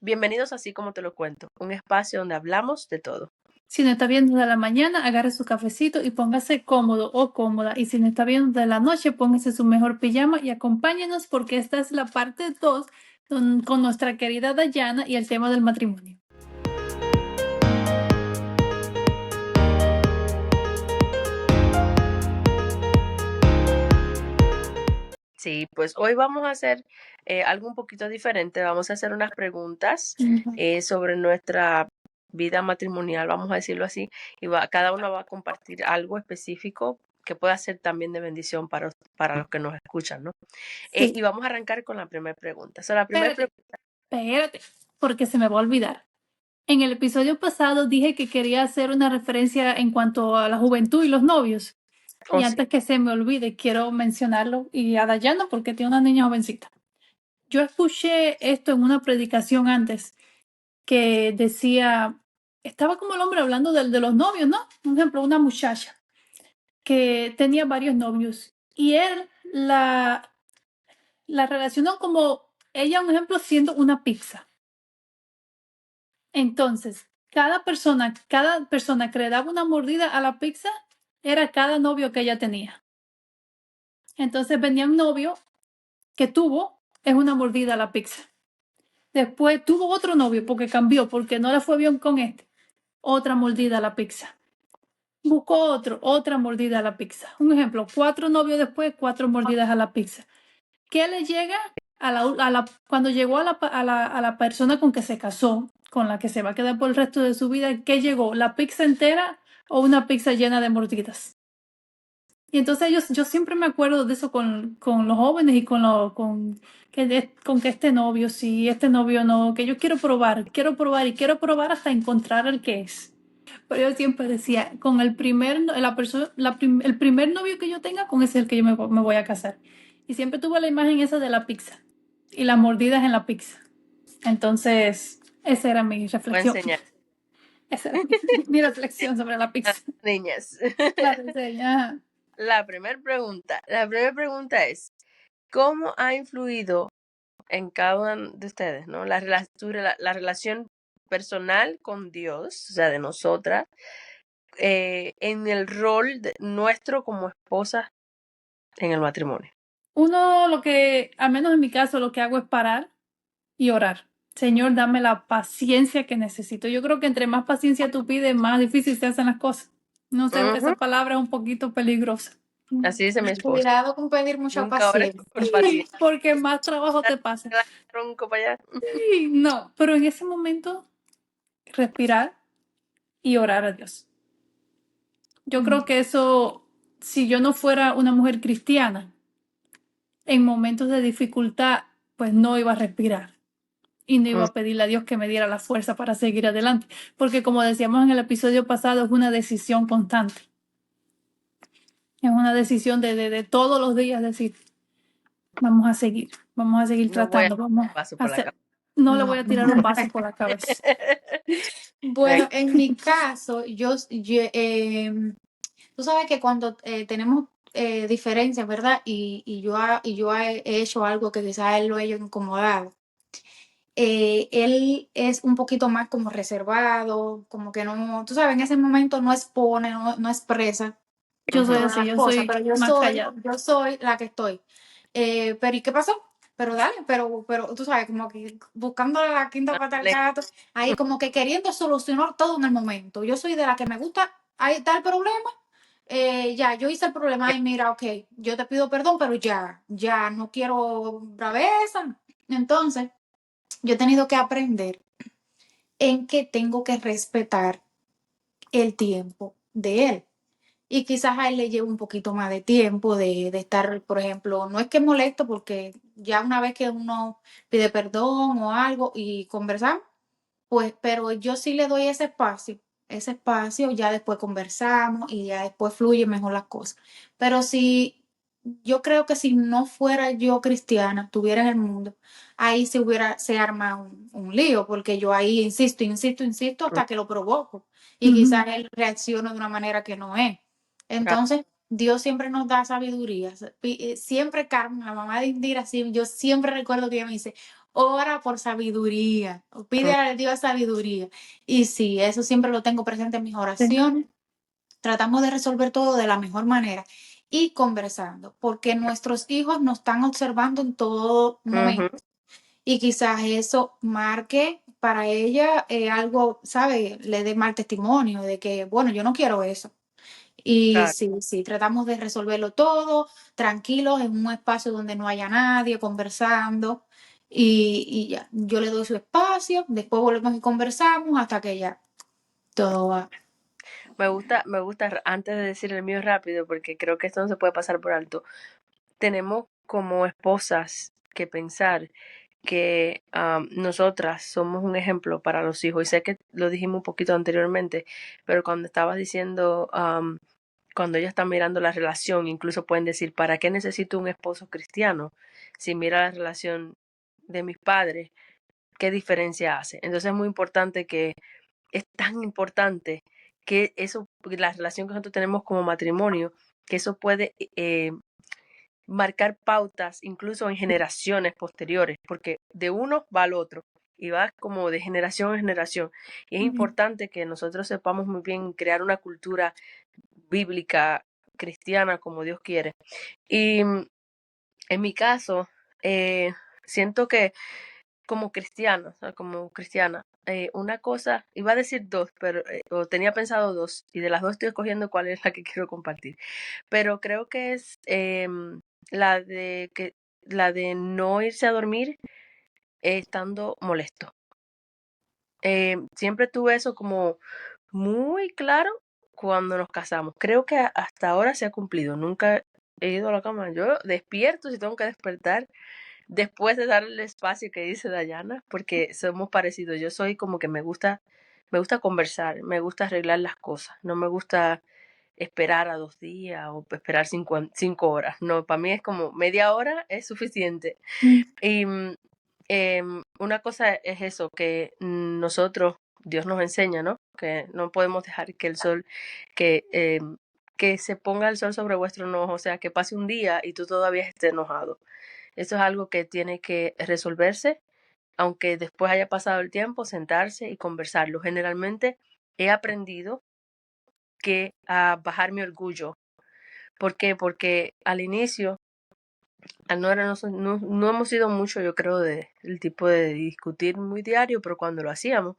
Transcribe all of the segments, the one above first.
Bienvenidos a Así Como Te Lo Cuento, un espacio donde hablamos de todo. Si nos está viendo de la mañana, agarre su cafecito y póngase cómodo o cómoda. Y si nos está viendo de la noche, póngase su mejor pijama y acompáñenos porque esta es la parte 2 con nuestra querida Dayana y el tema del matrimonio. Sí, pues hoy vamos a hacer algo un poquito diferente. Vamos a hacer unas preguntas sobre nuestra vida matrimonial, vamos a decirlo así, y cada uno va a compartir algo específico que pueda ser también de bendición para los que nos escuchan, ¿no? Sí. Y vamos a arrancar con la primera pregunta. Espérate, porque se me va a olvidar. En el episodio pasado dije que quería hacer una referencia en cuanto a la juventud y los novios. Y antes que se me olvide, quiero mencionarlo y a Dayana porque tiene una niña jovencita. Yo escuché esto en una predicación antes que decía, estaba como el hombre hablando de los novios, ¿no? Por ejemplo, una muchacha que tenía varios novios y él la relacionó como ella, un ejemplo, siendo una pizza. Entonces, cada persona que le daba una mordida a la pizza era cada novio que ella tenía. Entonces venía un novio que tuvo es una mordida a la pizza. Después tuvo otro novio porque cambió, porque no le fue bien con este. Otra mordida a la pizza. Buscó otra mordida a la pizza. Un ejemplo, 4 novios después, 4 mordidas a la pizza. ¿Qué le llega cuando llegó a la persona con que se casó, con la que se va a quedar por el resto de su vida? ¿Qué llegó? ¿La pizza entera o una pizza llena de mordidas? Y entonces yo siempre me acuerdo de eso con los jóvenes y con que este novio sí, este novio no, que yo quiero probar y quiero probar hasta encontrar el que es. Pero yo siempre decía, con el primer, el primer novio que yo tenga, con ese es el que yo me voy a casar. Y siempre tuve la imagen esa de la pizza y las mordidas en la pizza. Entonces, esa era mi reflexión. Voy a enseñar. Esa era mi reflexión sobre la pizza. Niñas. La reseña. La primera pregunta es, ¿cómo ha influido en cada uno de ustedes, ¿no? La relación personal con Dios, o sea, de nosotras, en el rol nuestro como esposas en el matrimonio? Uno, al menos en mi caso, lo que hago es parar y orar. Señor, dame la paciencia que necesito. Yo creo que entre más paciencia tú pides, más difícil se hacen las cosas. No sé, esa palabra es un poquito peligrosa. Así dice mi esposa. Cuidado con pedir mucha paciencia. Porque más trabajo te pasa. Tronco para allá. No, pero en ese momento, respirar y orar a Dios. Yo creo que eso, si yo no fuera una mujer cristiana, en momentos de dificultad, pues no iba a respirar y no iba a pedirle a Dios que me diera la fuerza para seguir adelante. Porque como decíamos en el episodio pasado, es una decisión constante. Es una decisión de todos los días decir, vamos a seguir tratando, no le voy a tirar un vaso por la cabeza. Bueno, en mi caso, tú sabes que cuando tenemos diferencias, ¿verdad? Y yo he hecho algo que quizás él lo haya incomodado. Él es un poquito más como reservado, como que no, tú sabes, en ese momento no expone, no expresa. Yo soy así, pero yo soy la que estoy. Pero ¿y qué pasó? Pero dale, pero tú sabes, como que buscando la quinta pata al gato, ahí como que queriendo solucionar todo en el momento. Yo soy de la que me gusta, ahí está el problema, ya, yo hice el problema y mira, ok, yo te pido perdón, pero ya no quiero braveza. Entonces, yo he tenido que aprender en que tengo que respetar el tiempo de él. Y quizás a él le lleve un poquito más de tiempo de estar, por ejemplo, no es que molesto porque ya una vez que uno pide perdón o algo y conversamos, pues, pero yo sí le doy ese espacio, ya después conversamos y ya después fluye mejor las cosas. Pero yo creo que si no fuera yo cristiana, estuviera en el mundo, ahí se arma un lío, porque yo ahí insisto hasta que lo provoco y quizás él reacciona de una manera que no es. Entonces, Dios siempre nos da sabiduría. Siempre Carmen, la mamá de Indira, yo siempre recuerdo que ella me dice, ora por sabiduría, pide a Dios sabiduría. Y sí, eso siempre lo tengo presente en mis oraciones. Tratamos de resolver todo de la mejor manera y conversando, porque nuestros hijos nos están observando en todo momento y quizás eso marque para ella algo, ¿sabe? Le dé mal testimonio de que, bueno, yo no quiero eso. Y Claro. sí, tratamos de resolverlo todo tranquilos en un espacio donde no haya nadie conversando y ya, yo le doy su espacio, después volvemos y conversamos hasta que ya todo va. Me gusta, antes de decir el mío rápido, porque creo que esto no se puede pasar por alto. Tenemos como esposas que pensar que nosotras somos un ejemplo para los hijos. Y sé que lo dijimos un poquito anteriormente, pero cuando estabas diciendo, cuando ellos están mirando la relación, incluso pueden decir, ¿para qué necesito un esposo cristiano? Si mira la relación de mis padres, ¿qué diferencia hace? Entonces es muy importante que, es tan importante que eso, la relación que nosotros tenemos como matrimonio, que eso puede marcar pautas incluso en generaciones posteriores, porque de uno va al otro y va como de generación en generación. Y es importante que nosotros sepamos muy bien crear una cultura bíblica, cristiana, como Dios quiere. Y en mi caso, siento que como cristiana, o sea, como cristiana, una cosa, iba a decir dos, pero o tenía pensado dos, y de las dos estoy escogiendo cuál es la que quiero compartir. Pero creo que es la de no irse a dormir estando molesto. Siempre tuve eso como muy claro cuando nos casamos. Creo que hasta ahora se ha cumplido. Nunca he ido a la cama. Yo despierto si tengo que despertar después de darle el espacio que dice Dayana, porque somos parecidos. Yo soy como que me gusta conversar, me gusta arreglar las cosas. No me gusta esperar a 2 días o esperar 5 horas. No, para mí es como media hora es suficiente. Y una cosa es eso, que nosotros, Dios nos enseña, ¿no? Que no podemos dejar que el sol, que se ponga el sol sobre vuestro enojo, o sea, que pase un día y tú todavía estés enojado. Eso es algo que tiene que resolverse, aunque después haya pasado el tiempo, sentarse y conversarlo. Generalmente he aprendido que a bajar mi orgullo. ¿Por qué? Porque al inicio, no hemos sido mucho, yo creo, el tipo de discutir muy diario, pero cuando lo hacíamos,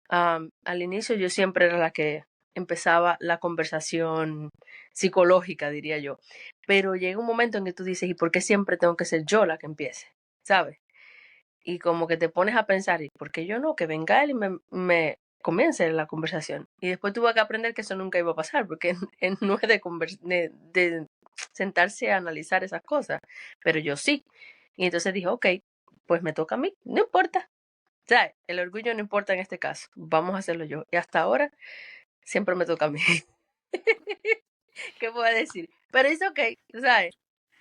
al inicio yo siempre era la que empezaba la conversación psicológica, diría yo. Pero llega un momento en que tú dices, ¿y por qué siempre tengo que ser yo la que empiece? ¿Sabes? Y como que te pones a pensar, ¿y por qué yo no? Que venga él y me comience la conversación. Y después tuve que aprender que eso nunca iba a pasar, porque no es de sentarse a analizar esas cosas, pero yo sí. Y entonces dije, ok, pues me toca a mí, no importa. O sea, el orgullo no importa en este caso, vamos a hacerlo yo. Y hasta ahora siempre me toca a mí. ¿Qué puedo decir? Pero es ok, ¿sabes?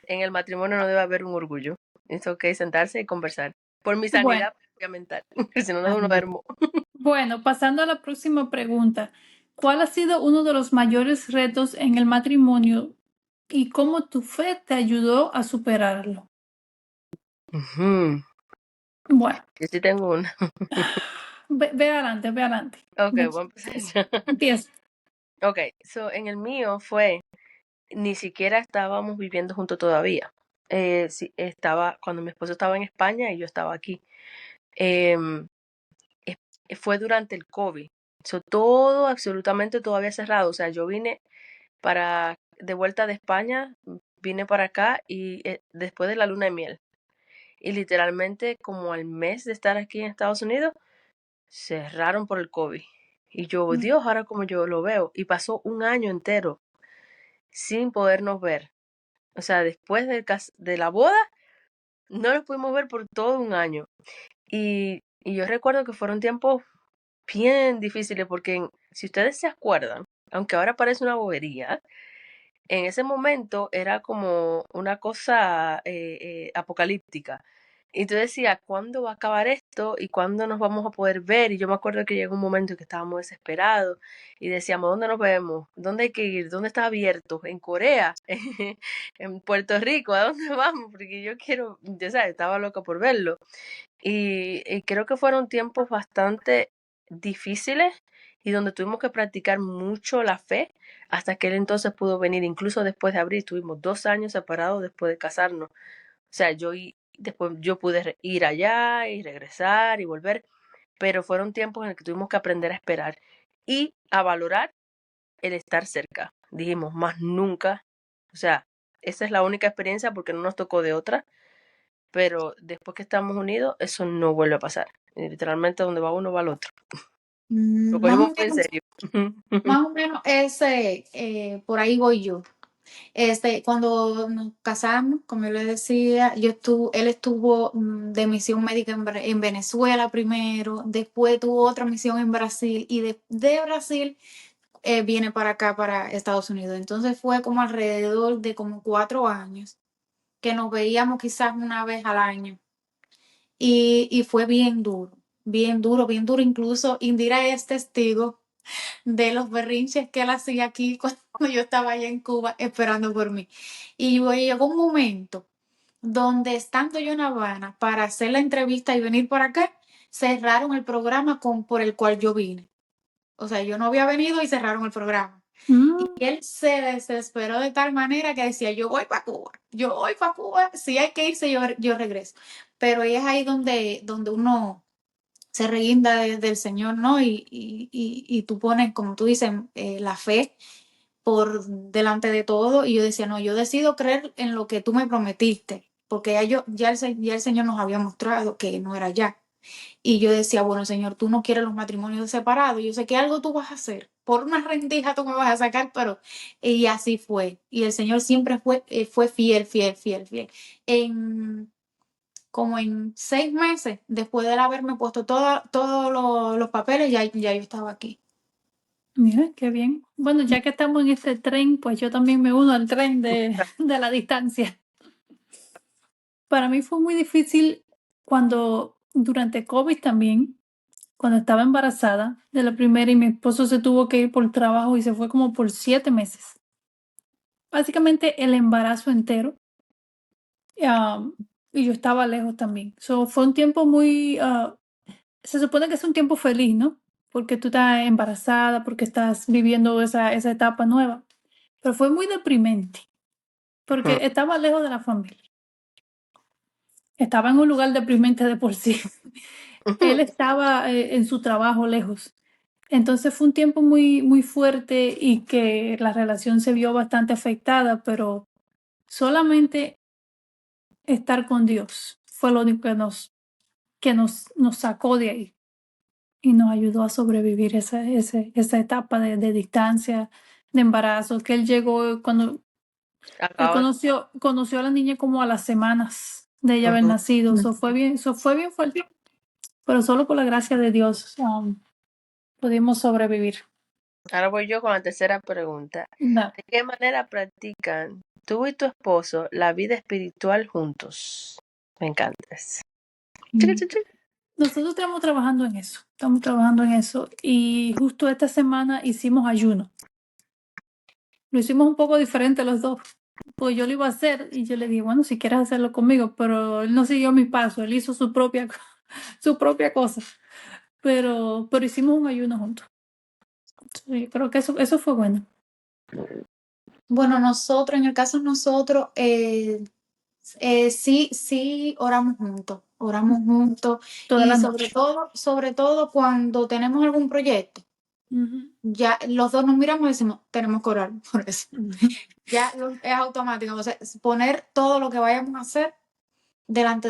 En el matrimonio no debe haber un orgullo. Es ok sentarse y conversar. Por mi Bueno, sanidad mental, si no, no duermo. bueno, pasando a la próxima pregunta. ¿Cuál ha sido uno de los mayores retos en el matrimonio y cómo tu fe te ayudó a superarlo? Ujú. Bueno, Yo sí tengo una. ve adelante, ve adelante. Ok, voy a empezar. Empieza. Ok, so en el mío fue, ni siquiera estábamos viviendo juntos todavía. Sí, cuando mi esposo estaba en España y yo estaba aquí. Em, Fue durante el COVID. So, todo, absolutamente todo había cerrado. O sea, yo vine de vuelta de España, vine para acá y después de la luna de miel. Y literalmente como al mes de estar aquí en Estados Unidos, cerraron por el COVID. Y yo, Dios, ahora como yo lo veo. Y pasó un año entero sin podernos ver. O sea, después de la boda, no nos pudimos ver por todo un año. Y yo recuerdo que fueron tiempos bien difíciles porque si ustedes se acuerdan, aunque ahora parece una bobería, en ese momento era como una cosa apocalíptica. Y tú decías, ¿cuándo va a acabar esto? ¿Y cuándo nos vamos a poder ver? Y yo me acuerdo que llegó un momento en que estábamos desesperados y decíamos, ¿dónde nos vemos? ¿Dónde hay que ir? ¿Dónde está abierto? ¿En Corea? ¿En Puerto Rico? ¿A dónde vamos? Porque yo quiero, ya sabes, estaba loca por verlo. Y creo que fueron tiempos bastante difíciles y donde tuvimos que practicar mucho la fe hasta que él entonces pudo venir. Incluso después de abril, tuvimos 2 años separados después de casarnos. O sea, después yo pude ir allá y regresar y volver, pero fueron tiempos en los que tuvimos que aprender a esperar y a valorar el estar cerca. Dijimos, más nunca, o sea, esa es la única experiencia porque no nos tocó de otra, pero después que estamos unidos, eso no vuelve a pasar. Y literalmente donde va uno va el otro. Lo Más cogimos o muy en menos, serio. más o menos por ahí voy yo. Cuando nos casamos, como yo le decía, él estuvo de misión médica en Venezuela primero, después tuvo otra misión en Brasil y de Brasil viene para acá, para Estados Unidos. Entonces fue como alrededor de como 4 años que nos veíamos quizás una vez al año y fue bien duro, bien duro, bien duro. Incluso Indira es testigo de los berrinches que él hacía aquí cuando yo estaba allá en Cuba esperando por mí. Y llegó un momento donde estando yo en Habana para hacer la entrevista y venir por acá, cerraron el programa por el cual yo vine. O sea, yo no había venido y cerraron el programa. Y él se desesperó de tal manera que decía, yo voy para Cuba, yo voy para Cuba, si hay que irse, yo regreso. Pero ahí es ahí donde uno se reguinda del Señor, ¿no? Y tú pones, como tú dices, la fe por delante de todo. Y yo decía, no, yo decido creer en lo que tú me prometiste, porque ya el Señor nos había mostrado que no era ya. Y yo decía, bueno, Señor, tú no quieres los matrimonios separados. Yo sé que algo tú vas a hacer. Por una rendija tú me vas a sacar, pero... Y así fue. Y el Señor siempre fue fiel, fiel, fiel, fiel. Como en 6 meses, después de él haberme puesto todos los papeles, ya yo estaba aquí. Mira, qué bien. Bueno, ya que estamos en este tren, pues yo también me uno al tren de la distancia. Para mí fue muy difícil durante COVID también, cuando estaba embarazada de la primera y mi esposo se tuvo que ir por trabajo y se fue como por 7 meses. Básicamente el embarazo entero. Y yo estaba lejos también. Fue un tiempo se supone que es un tiempo feliz, ¿no? Porque tú estás embarazada, porque estás viviendo esa etapa nueva. Pero fue muy deprimente, porque estaba lejos de la familia. Estaba en un lugar deprimente de por sí. Él estaba en su trabajo lejos. Entonces fue un tiempo muy, muy fuerte y que la relación se vio bastante afectada, pero solamente estar con Dios fue lo único que nos sacó de ahí y nos ayudó a sobrevivir esa etapa de distancia, de embarazo, que él llegó cuando él conoció a la niña como a las semanas de ella haber nacido. Eso fue bien fuerte, pero solo por la gracia de Dios pudimos sobrevivir. Ahora voy yo con la tercera pregunta. No. ¿De qué manera practican tú y tu esposo la vida espiritual juntos? Me encantas. Nosotros estamos trabajando en eso y justo esta semana hicimos ayuno. Lo hicimos un poco diferente los dos, pues yo lo iba a hacer y yo le dije, bueno, si quieres hacerlo conmigo, pero él no siguió mi paso, él hizo su propia cosa, pero hicimos un ayuno juntos. Yo creo que eso fue bueno. Bueno, en el caso de nosotros, sí oramos juntos. Todas Y las noches. sobre todo cuando tenemos algún proyecto, ya los dos nos miramos y decimos, tenemos que orar por eso. Ya es automático, o sea, poner todo lo que vayamos a hacer delante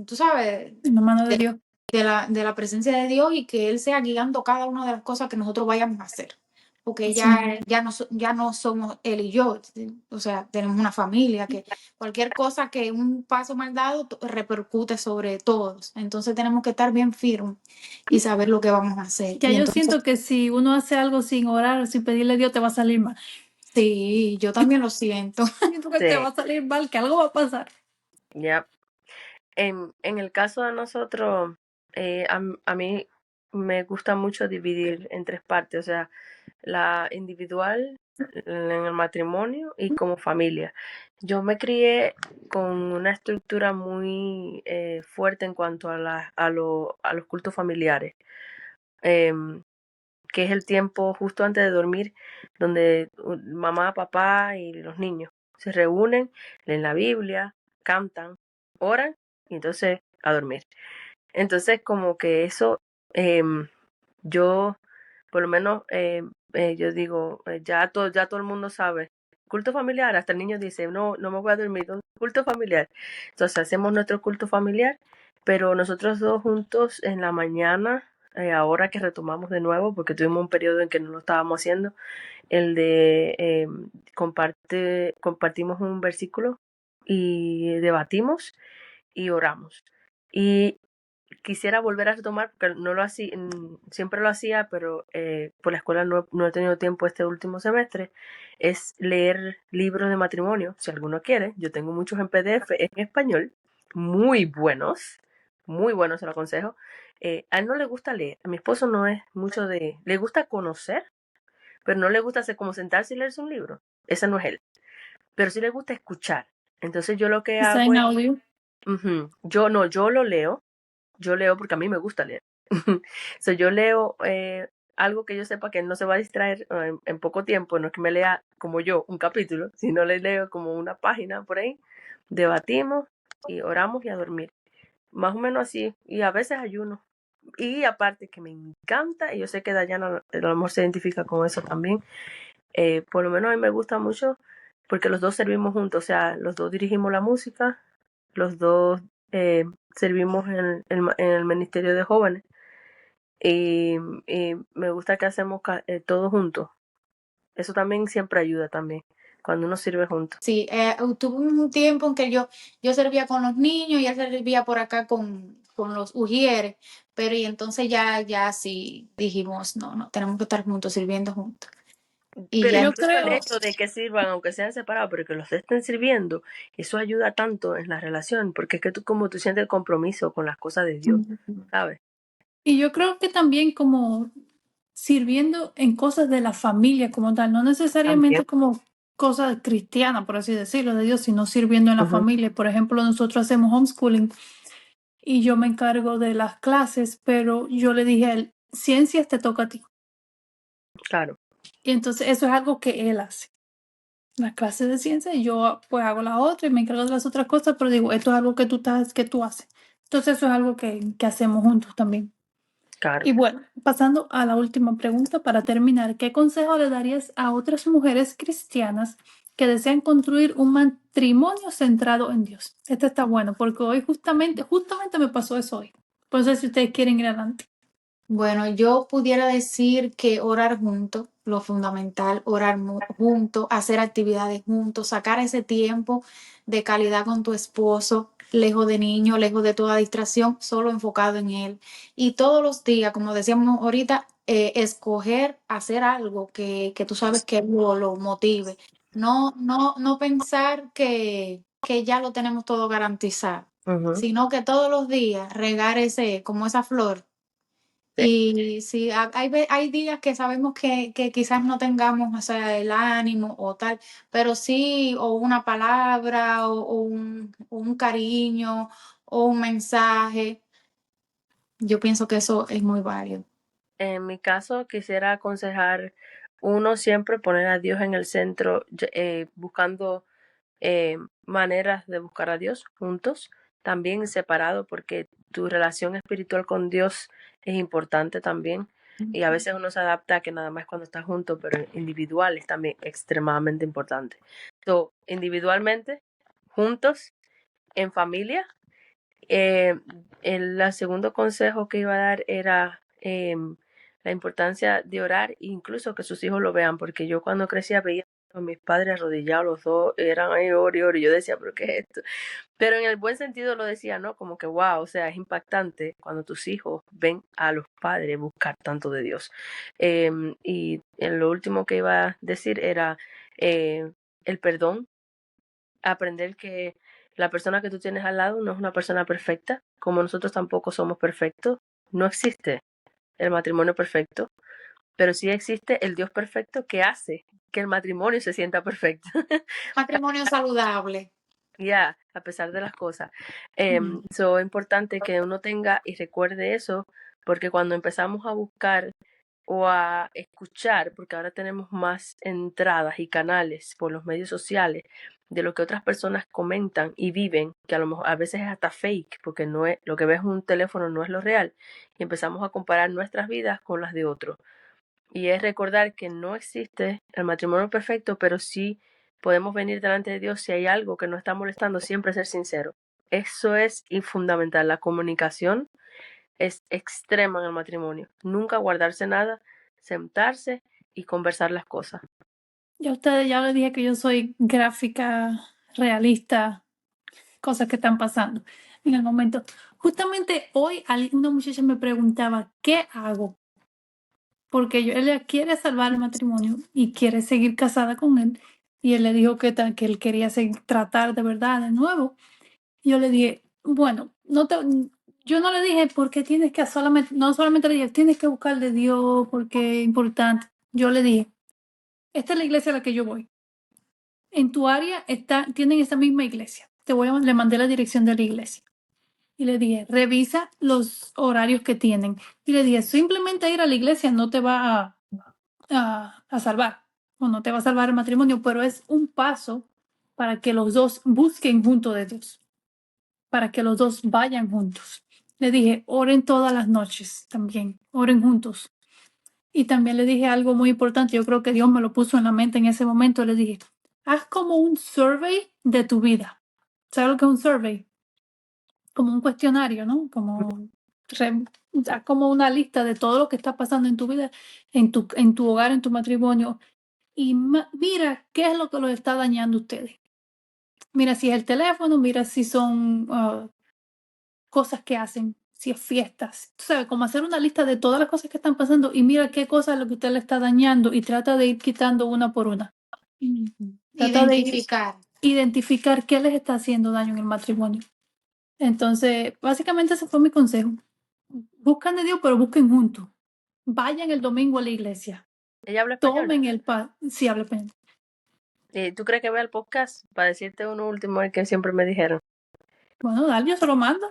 tú sabes, En la mano de Dios. de la presencia de Dios y que Él sea guiando cada una de las cosas que nosotros vayamos a hacer. Porque ya no somos él y yo, o sea, tenemos una familia que cualquier cosa que un paso mal dado repercute sobre todos. Entonces tenemos que estar bien firmes y saber lo que vamos a hacer. Ya Y yo entonces, siento que si uno hace algo sin orar, sin pedirle a Dios, te va a salir mal. sí, yo también lo siento. Siento que te va a salir mal, que algo va a pasar. Ya. En el caso de nosotros, a mí me gusta mucho dividir en tres partes, o sea, la individual, en el matrimonio y como familia. Yo me crié con una estructura muy fuerte en cuanto a los cultos familiares, em, que es el tiempo justo antes de dormir, donde mamá, papá y los niños se reúnen, leen la Biblia, cantan, oran y entonces a dormir. Entonces, como que eso, yo, por lo menos, yo digo, ya todo el mundo sabe. Culto familiar, hasta el niño dice, no, no me voy a dormir, culto familiar. Entonces hacemos nuestro culto familiar, pero nosotros dos juntos en la mañana, ahora que retomamos de nuevo, porque tuvimos un periodo en que no lo estábamos haciendo, el de compartimos un versículo y debatimos y oramos. Y quisiera volver a retomar, porque no lo hacía, siempre lo hacía, pero por la escuela no he tenido tiempo este último semestre, es leer libros de matrimonio, si alguno quiere. Yo tengo muchos en PDF en español, muy buenos, se lo aconsejo. A él no le gusta leer, a mi esposo no es mucho le gusta conocer, pero no le gusta hacer como sentarse y leerse un libro, ese no es él, pero sí le gusta escuchar. Entonces yo lo que Está hago en es, audio. yo lo leo. Yo leo porque a mí me gusta leer. So, yo leo algo que yo sepa que él no se va a distraer en poco tiempo, no es que me lea como yo un capítulo, sino le leo como una página por ahí, debatimos y oramos y a dormir. Más o menos así, y a veces ayuno. Y aparte que me encanta, y yo sé que Dayana a lo mejor se identifica con eso también, por lo menos a mí me gusta mucho porque los dos servimos juntos, o sea, los dos dirigimos la música, los dos servimos en el Ministerio de Jóvenes y, y me gusta que hacemos todos juntos. Eso también siempre ayuda también, cuando uno sirve juntos. Sí, tuve un tiempo en que yo servía con los niños y él servía por acá con los ujieres, pero y entonces ya sí dijimos, no, tenemos que estar juntos, sirviendo juntos. Y Pero ya Yo incluso el creo, hecho de que sirvan, aunque sean separados, pero que los estén sirviendo, eso ayuda tanto en la relación, porque es que tú sientes el compromiso con las cosas de Dios, ¿sabes? y yo creo que también como sirviendo en cosas de la familia como tal, no También. necesariamente como cosas cristianas, por así decirlo, de Dios, sino sirviendo en la Ujú, familia. Por ejemplo, nosotros hacemos homeschooling y yo me encargo de las clases, pero yo le dije a él, ciencias te toca a ti. claro, Y entonces eso es algo que él hace. Las clases de ciencia y yo pues hago las otras y me encargo de las otras cosas, pero digo, esto es algo que tú haces. Entonces eso es algo que hacemos juntos también. claro. Y bueno, pasando a la última pregunta para terminar, ¿qué consejo le darías a otras mujeres cristianas que desean construir un matrimonio centrado en Dios? Este está bueno porque hoy justamente me pasó eso hoy. No sé si ustedes quieren ir adelante. bueno, yo pudiera decir que orar juntos, lo fundamental, orar juntos, hacer actividades juntos, sacar ese tiempo de calidad con tu esposo, lejos de niños, lejos de toda distracción, solo enfocado en él. Y todos los días, como decíamos ahorita, escoger hacer algo que tú sabes que lo motive. No pensar que ya lo tenemos todo garantizado, Ujú, sino que todos los días regar como esa flor. sí. Y sí, hay días que sabemos que quizás no tengamos, o sea, el ánimo o tal, pero sí, o una palabra, o un cariño, o un mensaje. Yo pienso que eso es muy válido. En mi caso, quisiera aconsejar uno siempre poner a Dios en el centro, buscando maneras de buscar a Dios juntos, también separado, porque tu relación espiritual con Dios es importante también. Y a veces uno se adapta a que nada más cuando está junto, pero individual es también extremadamente importante. So, individualmente, juntos, en familia. El segundo consejo que iba a dar era la importancia de orar, incluso que sus hijos lo vean, porque yo cuando crecía veía a mis padres arrodillados, los dos eran ahí, ori, ori, y yo decía, pero ¿qué es esto? Pero en el buen sentido lo decía, ¿no? Como que, wow, o sea, es impactante cuando tus hijos ven a los padres buscar tanto de Dios. Y lo último que iba a decir era el perdón, aprender que La persona que tú tienes al lado no es una persona perfecta, como nosotros tampoco somos perfectos. No existe el matrimonio perfecto, pero sí existe el Dios perfecto que hace que el matrimonio se sienta perfecto. Matrimonio saludable. Ya, a pesar de las cosas. Mm. Es importante que uno tenga y recuerde eso, porque cuando empezamos a buscar o a escuchar, porque ahora tenemos más entradas y canales por los medios sociales de lo que otras personas comentan y viven, que a lo mejor a veces es hasta fake, porque no es lo que ves en un teléfono no es lo real, y empezamos a comparar nuestras vidas con las de otros. Y es recordar que no existe el matrimonio perfecto, pero sí podemos venir delante de Dios si hay algo que nos está molestando, siempre ser sincero. Eso es fundamental. La comunicación es extrema en el matrimonio. Nunca guardarse nada, sentarse y conversar las cosas. Ya ustedes, ya les dije que yo soy gráfica, realista, cosas que están pasando en el momento. Justamente hoy una muchacha me preguntaba, ¿qué hago? Porque ella quiere salvar el matrimonio y quiere seguir casada con él. Y él le dijo que él quería tratar de verdad de nuevo. Y yo le dije, bueno, yo no le dije porque tienes que solamente, no solamente le dije, tienes que buscar de Dios porque es importante. Yo le dije, esta es la iglesia a la que yo voy. En tu área tienen esta misma iglesia. Le mandé la dirección de la iglesia. Y le dije, revisa los horarios que tienen. Y le dije, simplemente ir a la iglesia no te va a salvar, o no te va a salvar el matrimonio, pero es un paso para que los dos busquen junto de Dios, para que los dos vayan juntos. Le dije, oren todas las noches también, oren juntos. Y también le dije algo muy importante, yo creo que Dios me lo puso en la mente en ese momento, le dije, haz como un survey de tu vida. ¿Sabes lo que es un survey? Como un cuestionario, ¿no? Haz como una lista de todo lo que está pasando en tu vida, en tu hogar, en tu matrimonio, y mira qué es lo que los está dañando a ustedes. Mira si es el teléfono, mira si son cosas que hacen, si es fiestas. Tú sabes, como hacer una lista de todas las cosas que están pasando y mira qué cosa es lo que usted le está dañando y trata de ir quitando una por una. Trata de identificar qué les está haciendo daño en el matrimonio. Entonces, básicamente ese fue mi consejo. Buscan de Dios, pero busquen juntos. Vayan el domingo a la iglesia. ¿Ella habla español? Tomen el pan. Sí, habla español. ¿Tú crees que vea el podcast? Para decirte uno último que siempre me dijeron. Bueno, dale, yo se lo mando.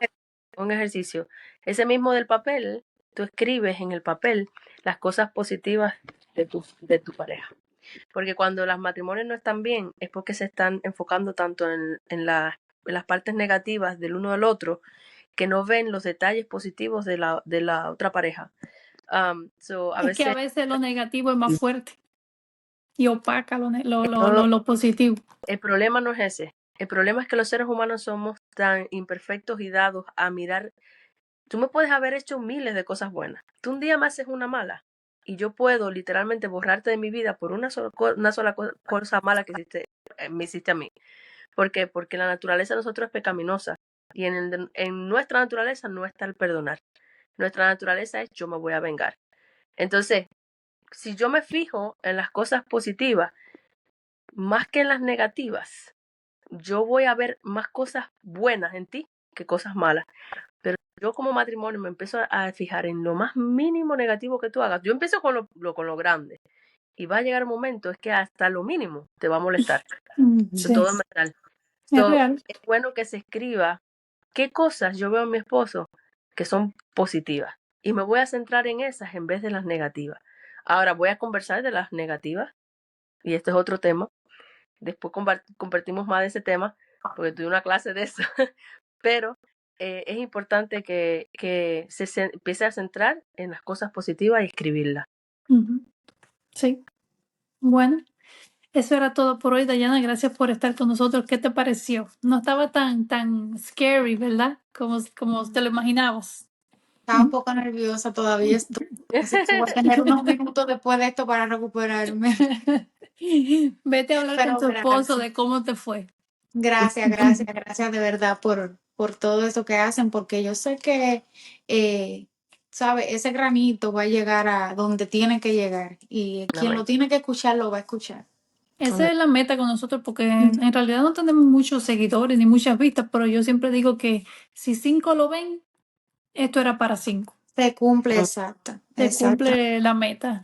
Un ejercicio. Ese mismo del papel, tú escribes en el papel las cosas positivas de tu pareja. Porque cuando los matrimonios no están bien, es porque se están enfocando tanto en las partes negativas del uno del otro, que no ven los detalles positivos de la otra pareja. Que a veces lo negativo es más fuerte y opaca lo positivo. El problema no es ese. El problema es que los seres humanos somos tan imperfectos y dados a mirar. Tú me puedes haber hecho miles de cosas buenas. Tú un día me haces una mala y yo puedo literalmente borrarte de mi vida por una sola cosa mala que me hiciste a mí. ¿Por qué? Porque la naturaleza de nosotros es pecaminosa y en nuestra naturaleza no está el perdonar. Nuestra naturaleza es yo me voy a vengar. Entonces, si yo me fijo en las cosas positivas más que en las negativas, yo voy a ver más cosas buenas en ti que cosas malas. Pero yo como matrimonio me empiezo a fijar en lo más mínimo negativo que tú hagas. Yo empiezo con lo grande. Y va a llegar un momento es que hasta lo mínimo te va a molestar. Sí. Todo es mental. Es real. Es bueno que se escriba qué cosas yo veo en mi esposo que son positivas. Y me voy a centrar en esas en vez de las negativas. Ahora voy a conversar de las negativas. Y este es otro tema. Después compartimos más de ese tema, porque tuve una clase de eso. Pero es importante que se empiece a centrar en las cosas positivas y escribirlas. Sí. Bueno, eso era todo por hoy, Dayana. Gracias por estar con nosotros. ¿Qué te pareció? No estaba tan scary, ¿verdad? Como te lo imaginabas. Estaba un poco nerviosa todavía. Así que voy a tener unos minutos después de esto para recuperarme. Vete a hablar con tu esposo de cómo te fue. Gracias de verdad por todo eso que hacen, porque yo sé que, sabe, ese granito va a llegar a donde tiene que llegar y quien lo tiene que escuchar lo va a escuchar. Esa es la meta con nosotros, porque en realidad no tenemos muchos seguidores ni muchas vistas, pero yo siempre digo que si 5 lo ven, esto era para 5. Se cumple, exacto. Se cumple la meta.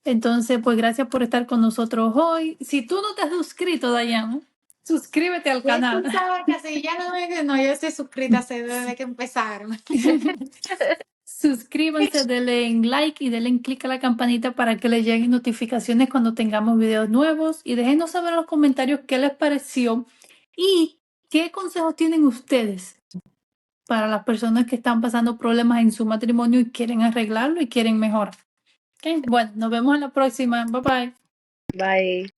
Entonces, pues gracias por estar con nosotros hoy. Si tú no te has suscrito, Dayana, suscríbete al canal. Tú sabes que si ya no, yo estoy suscrita desde que empezaron. Suscríbanse, denle en like y denle en click a la campanita para que les lleguen notificaciones cuando tengamos videos nuevos. Y déjenos saber en los comentarios qué les pareció y qué consejos tienen ustedes para las personas que están pasando problemas en su matrimonio y quieren arreglarlo y quieren mejorar. Okay. Bueno, nos vemos en la próxima. Bye bye. Bye.